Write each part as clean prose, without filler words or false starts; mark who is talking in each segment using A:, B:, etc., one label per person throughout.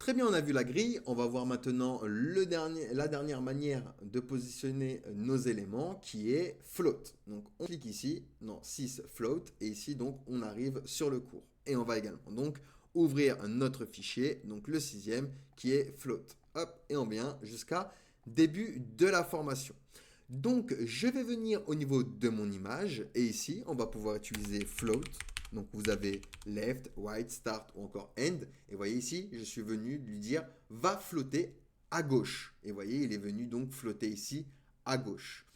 A: Très bien, on a vu la grille. On va voir maintenant la dernière manière de positionner nos éléments qui est float. Donc on clique ici, dans 6 float, et ici donc on arrive sur le cours. Et on va également donc ouvrir notre fichier, donc le sixième qui est float. Hop, et on vient jusqu'à début de la formation. Donc je vais venir au niveau de mon image et ici on va pouvoir utiliser float. Donc vous avez left, right, start ou encore end. Et vous voyez ici, je suis venu lui dire va flotter à gauche. Et vous voyez, il est venu donc flotter ici à gauche.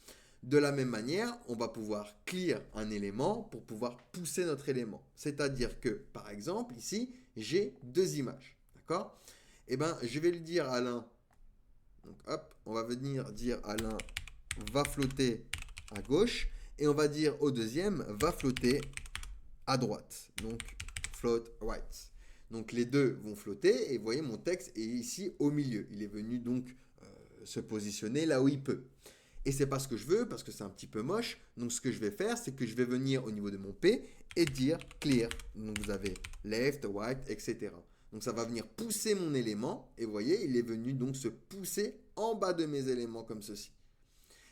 A: De la même manière, on va pouvoir clear un élément pour pouvoir pousser notre élément. C'est-à-dire que, par exemple, ici, j'ai deux images. D'accord? Eh bien, je vais lui dire à l'un, donc hop, on va venir dire à l'un va flotter à gauche et on va dire au deuxième va flotter à droite. Donc float right. Donc les deux vont flotter et vous voyez mon texte est ici au milieu. Il est venu donc se positionner là où il peut. Et c'est pas ce que je veux parce que c'est un petit peu moche. Donc ce que je vais faire, c'est que je vais venir au niveau de mon P et dire clear. Donc vous avez left, right, etc. Donc ça va venir pousser mon élément et vous voyez, il est venu donc se pousser en bas de mes éléments comme ceci.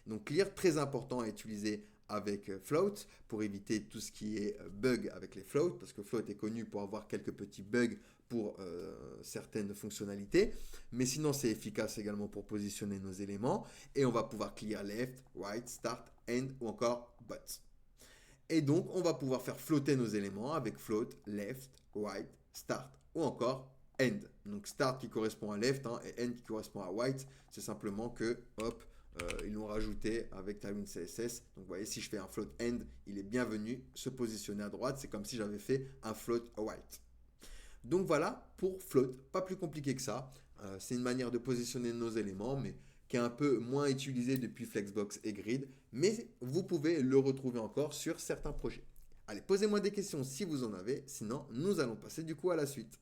A: Donc clear, très important à utiliser avec float pour éviter tout ce qui est bug avec les floats, parce que float est connu pour avoir quelques petits bugs pour certaines fonctionnalités, mais sinon c'est efficace également pour positionner nos éléments, et on va pouvoir clear left, right, start, end ou encore but. Et donc on va pouvoir faire flotter nos éléments avec float, left, right, start ou encore end. Donc start qui correspond à left et end qui correspond à right, c'est simplement que hop, ils l'ont rajouté avec Tailwind CSS. Donc vous voyez, si je fais un float end, il est bienvenu se positionner à droite. C'est comme si j'avais fait un float right. Donc voilà pour float, pas plus compliqué que ça. C'est une manière de positionner nos éléments, mais qui est un peu moins utilisée depuis Flexbox et Grid. Mais vous pouvez le retrouver encore sur certains projets. Allez, posez-moi des questions si vous en avez. Sinon, nous allons passer du coup à la suite.